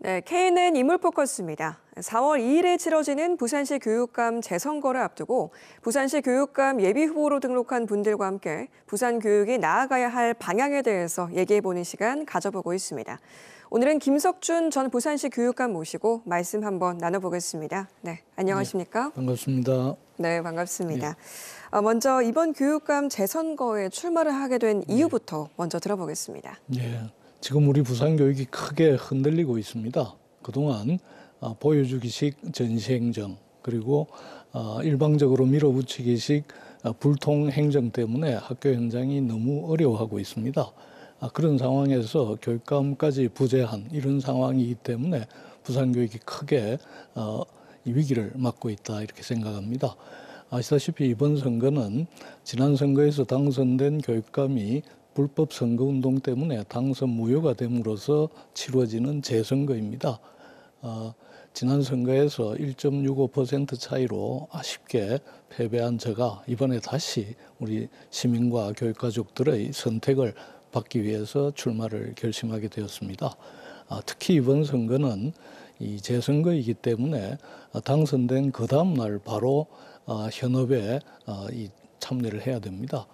네, K는 인물 포커스입니다. 4월 2일에 치러지는 부산시 교육감 재선거를 앞두고 부산시 교육감 예비 후보로 등록한 분들과 함께 부산 교육이 나아가야 할 방향에 대해서 얘기해보는 시간 가져보고 있습니다. 오늘은 김석준 전 부산시 교육감 모시고 말씀 한번 나눠보겠습니다. 네, 안녕하십니까? 네, 반갑습니다. 네, 반갑습니다. 먼저 이번 교육감 재선거에 출마를 하게 된 이유부터 먼저 들어보겠습니다. 네, 지금 우리 부산 교육이 크게 흔들리고 있습니다. 그동안 보여주기식 전시행정 그리고 일방적으로 밀어붙이기식 불통행정 때문에 학교 현장이 너무 어려워하고 있습니다. 그런 상황에서 교육감까지 부재한 이런 상황이기 때문에 부산 교육이 크게 이 위기를 맞고 있다 이렇게 생각합니다. 아시다시피 이번 선거는 지난 선거에서 당선된 교육감이 불법 선거운동 때문에 당선 무효가 됨으로써 치러지는 재선거입니다. 지난 선거에서 1.65% 차이로 아쉽게 패배한 저가 이번에 다시 우리 시민과 교육가족들의 선택을 받기 위해서 출마를 결심하게 되었습니다. 특히 이번 선거는 이 재선거이기 때문에 당선된 그 다음 날 바로 현업에 참여를 해야 됩니다.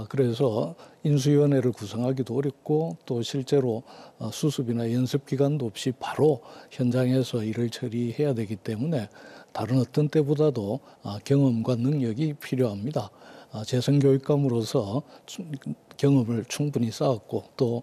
그래서 인수위원회를 구성하기도 어렵고 또 실제로 수습이나 연습 기간도 없이 바로 현장에서 일을 처리해야 되기 때문에 다른 어떤 때보다도 경험과 능력이 필요합니다. 재선교육감으로서 경험을 충분히 쌓았고 또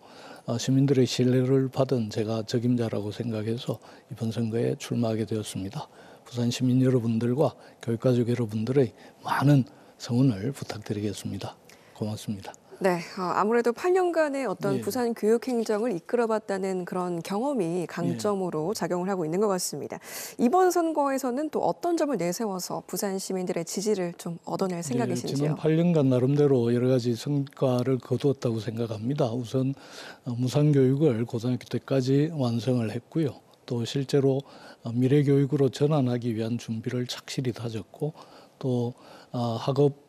시민들의 신뢰를 받은 제가 적임자라고 생각해서 이번 선거에 출마하게 되었습니다. 부산 시민 여러분들과 교육가족 여러분들의 많은 성원을 부탁드리겠습니다. 고맙습니다. 네, 아무래도 8년간의 어떤 부산 교육 행정을 이끌어봤다는 그런 경험이 강점으로 작용을 하고 있는 것 같습니다. 이번 선거에서는 또 어떤 점을 내세워서 부산 시민들의 지지를 좀 얻어낼 생각이신지요? 지난 8년간 나름대로 여러 가지 성과를 거두었다고 생각합니다. 우선 무상교육을 고등학교 때까지 완성을 했고요. 또 실제로 미래교육으로 전환하기 위한 준비를 착실히 다졌고 또 학업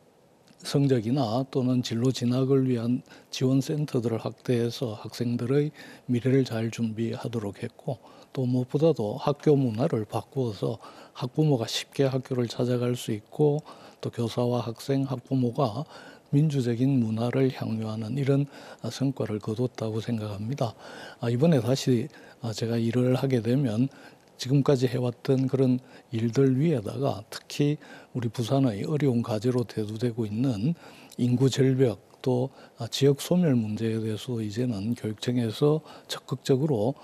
성적이나 또는 진로 진학을 위한 지원센터들을 확대해서 학생들의 미래를 잘 준비하도록 했고 또 무엇보다도 학교 문화를 바꾸어서 학부모가 쉽게 학교를 찾아갈 수 있고 또 교사와 학생, 학부모가 민주적인 문화를 향유하는 이런 성과를 거뒀다고 생각합니다. 이번에 다시 제가 일을 하게 되면 지금까지 해왔던 그런 일들 위에다가 특히 우리 부산의 어려운 과제로 대두되고 있는 인구 절벽 또 지역 소멸 문제에 대해서 이제는 교육청에서 적극적으로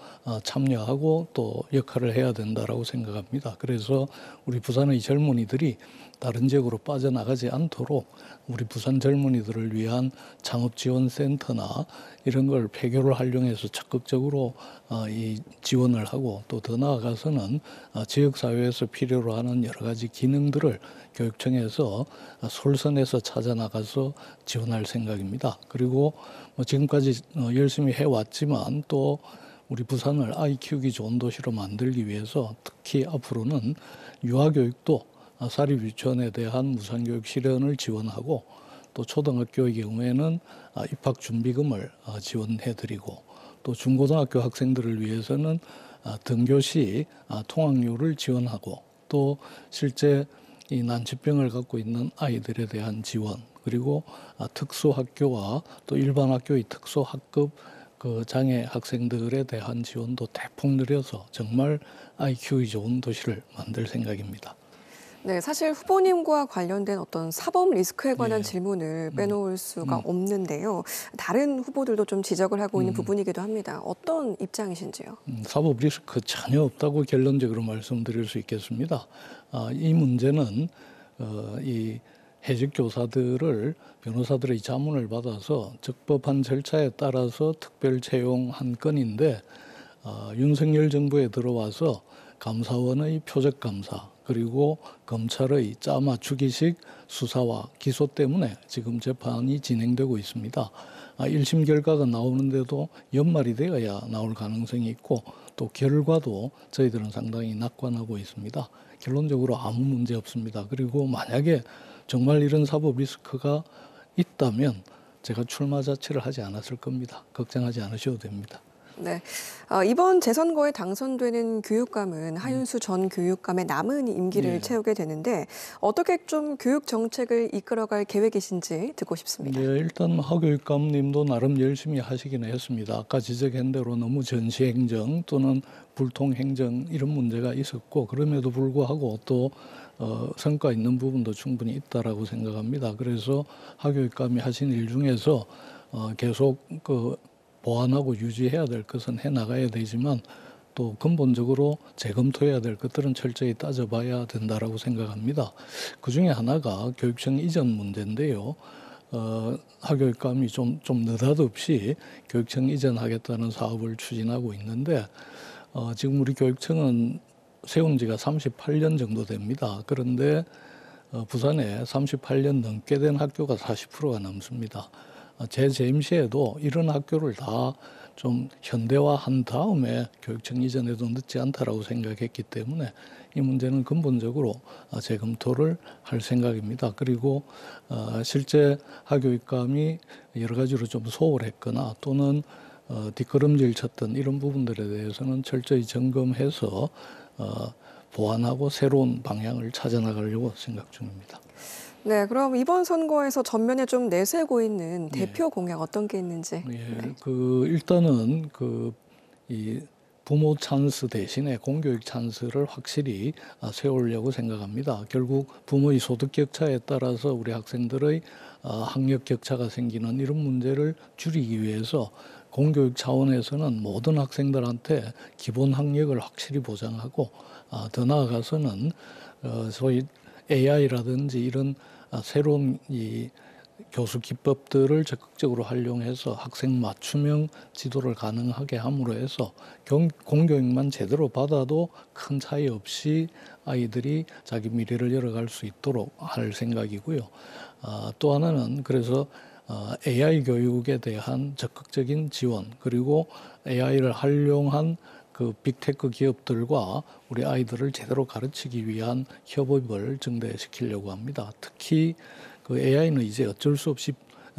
참여하고 또 역할을 해야 된다라고 생각합니다. 그래서 우리 부산의 젊은이들이 다른 지역으로 빠져나가지 않도록 우리 부산 젊은이들을 위한 창업지원센터나 이런 걸 폐교를 활용해서 적극적으로 이 지원을 하고 또 더 나아가서는 지역사회에서 필요로 하는 여러 가지 기능들을 교육청에서 솔선해서 찾아나가서 지원할 생각입니다. 그리고 지금까지 열심히 해왔지만 또 우리 부산을 아이 키우기 좋은 도시로 만들기 위해서 특히 앞으로는 유아교육도 사립유치원에 대한 무상교육 실현을 지원하고 또 초등학교의 경우에는 입학준비금을 지원해드리고 또 중고등학교 학생들을 위해서는 등교시 통학료를 지원하고 또 실제 이 난치병을 갖고 있는 아이들에 대한 지원 그리고 특수학교와 또 일반 학교의 특수학급 그 장애 학생들에 대한 지원도 대폭 늘려서 정말 아이 키우기 좋은 도시를 만들 생각입니다. 네, 사실 후보님과 관련된 어떤 사법 리스크에 관한 질문을 빼놓을 수가 없는데요. 다른 후보들도 좀 지적을 하고 있는 부분이기도 합니다. 어떤 입장이신지요? 사법 리스크 전혀 없다고 결론적으로 말씀드릴 수 있겠습니다. 이 문제는 이 해직 교사들을 변호사들의 자문을 받아서 적법한 절차에 따라서 특별 채용한 건인데 윤석열 정부에 들어와서 감사원의 표적감사 그리고 검찰의 짜맞추기식 수사와 기소 때문에 지금 재판이 진행되고 있습니다. 1심 결과가 나오는데도 연말이 되어야 나올 가능성이 있고 또 결과도 저희들은 상당히 낙관하고 있습니다. 결론적으로 아무 문제 없습니다. 그리고 만약에 정말 이런 사법 리스크가 있다면 제가 출마 자체를 하지 않았을 겁니다. 걱정하지 않으셔도 됩니다. 네. 이번 재선거에 당선되는 교육감은 하윤수 전 교육감의 남은 임기를 채우게 되는데 어떻게 좀 교육 정책을 이끌어갈 계획이신지 듣고 싶습니다. 네, 일단 하 교육감님도 나름 열심히 하시긴 했습니다. 아까 지적한 대로 너무 전시행정 또는 불통행정 이런 문제가 있었고 그럼에도 불구하고 또 성과 있는 부분도 충분히 있다라고 생각합니다. 그래서 하 교육감이 하신 일 중에서 계속 보완하고 유지해야 될 것은 해 나가야 되지만 또 근본적으로 재검토해야 될 것들은 철저히 따져봐야 된다라고 생각합니다. 그 중에 하나가 교육청 이전 문제인데요. 하 교육감이 좀 느닷없이 교육청 이전하겠다는 사업을 추진하고 있는데 지금 우리 교육청은 세운 지가 38년 정도 됩니다. 그런데 부산에 38년 넘게 된 학교가 40%가 넘습니다. 제 재임 시에도 이런 학교를 다 좀 현대화한 다음에 교육청 이전에도 늦지 않다라고 생각했기 때문에 이 문제는 근본적으로 재검토를 할 생각입니다. 그리고 실제 하교육감이 여러 가지로 좀 소홀했거나 또는 뒷걸음질 쳤던 이런 부분들에 대해서는 철저히 점검해서 보완하고 새로운 방향을 찾아나가려고 생각 중입니다. 네, 그럼 이번 선거에서 전면에 좀 내세우고 있는 대표 공약 어떤 게 있는지. 네. 일단은 이 부모 찬스 대신에 공교육 찬스를 확실히 세우려고 생각합니다. 결국 부모의 소득 격차에 따라서 우리 학생들의 학력 격차가 생기는 이런 문제를 줄이기 위해서 공교육 차원에서는 모든 학생들한테 기본 학력을 확실히 보장하고 더 나아가서는 소위 AI라든지 이런 새로운 이 교수 기법들을 적극적으로 활용해서 학생 맞춤형 지도를 가능하게 함으로 해서 공교육만 제대로 받아도 큰 차이 없이 아이들이 자기 미래를 열어갈 수 있도록 할 생각이고요. 또 하나는 그래서 AI 교육에 대한 적극적인 지원 그리고 AI를 활용한 빅테크 기업들과 우리 아이들을 제대로 가르치기 위한 협업을 증대시키려고 합니다. 특히 AI는 이제 어쩔 수 없이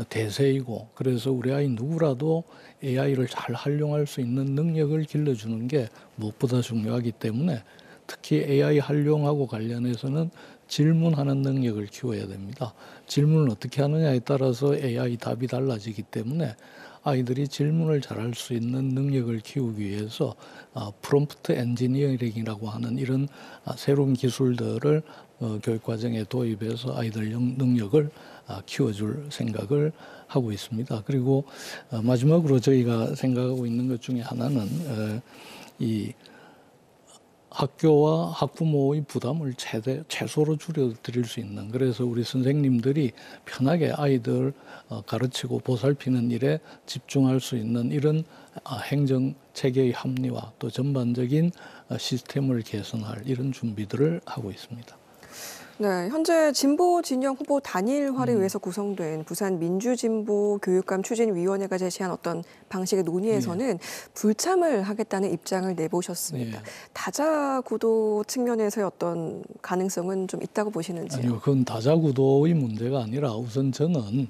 대세이고 그래서 우리 아이 누구라도 AI를 잘 활용할 수 있는 능력을 길러주는 게 무엇보다 중요하기 때문에 특히 AI 활용하고 관련해서는 질문하는 능력을 키워야 됩니다. 질문을 어떻게 하느냐에 따라서 AI 답이 달라지기 때문에 아이들이 질문을 잘할 수 있는 능력을 키우기 위해서 프롬프트 엔지니어링이라고 하는 이런 새로운 기술들을 교육과정에 도입해서 아이들 능력을 키워줄 생각을 하고 있습니다. 그리고 마지막으로 저희가 생각하고 있는 것 중에 하나는 이 학교와 학부모의 부담을 최소로 줄여드릴 수 있는 그래서 우리 선생님들이 편하게 아이들 가르치고 보살피는 일에 집중할 수 있는 이런 행정 체계의 합리화 또 전반적인 시스템을 개선할 이런 준비들을 하고 있습니다. 네, 현재 진보 진영 후보 단일화를 위해서 구성된 부산 민주진보 교육감 추진위원회가 제시한 어떤 방식의 논의에서는 불참을 하겠다는 입장을 내보셨습니다. 다자구도 측면에서의 어떤 가능성은 좀 있다고 보시는지요? 아니요, 그건 다자구도의 문제가 아니라 우선 저는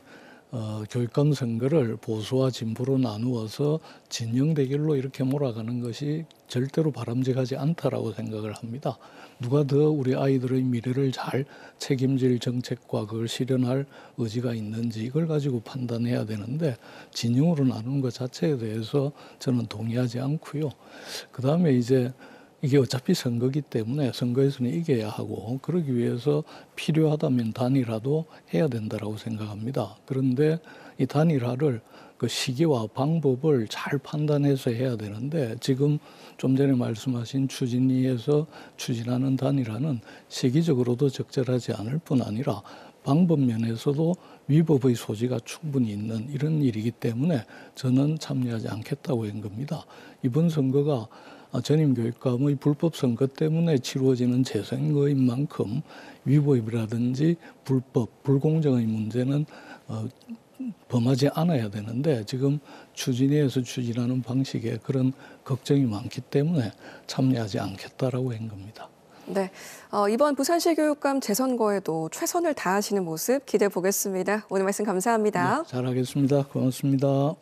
교육감 선거를 보수와 진보로 나누어서 진영 대결로 이렇게 몰아가는 것이 절대로 바람직하지 않다라고 생각을 합니다. 누가 더 우리 아이들의 미래를 잘 책임질 정책과 그걸 실현할 의지가 있는지 이걸 가지고 판단해야 되는데 진영으로 나누는 것 자체에 대해서 저는 동의하지 않고요. 그다음에 이제 이게 어차피 선거기 때문에 선거에서는 이겨야 하고 그러기 위해서 필요하다면 단일화도 해야 된다라고 생각합니다. 그런데 이 단일화를 시기와 방법을 잘 판단해서 해야 되는데 지금 좀 전에 말씀하신 추진위에서 추진하는 단일화는 시기적으로도 적절하지 않을 뿐 아니라 방법 면에서도 위법의 소지가 충분히 있는 이런 일이기 때문에 저는 참여하지 않겠다고 한 겁니다. 이번 선거가 전임 교육감의 불법 선거 때문에 치루어지는 재선거인 만큼 위법이라든지 불공정의 문제는 범하지 않아야 되는데 지금 추진위에서 추진하는 방식에 그런 걱정이 많기 때문에 참여하지 않겠다라고 한 겁니다. 네, 이번 부산시 교육감 재선거에도 최선을 다하시는 모습 기대해 보겠습니다. 오늘 말씀 감사합니다. 네, 잘하겠습니다. 고맙습니다.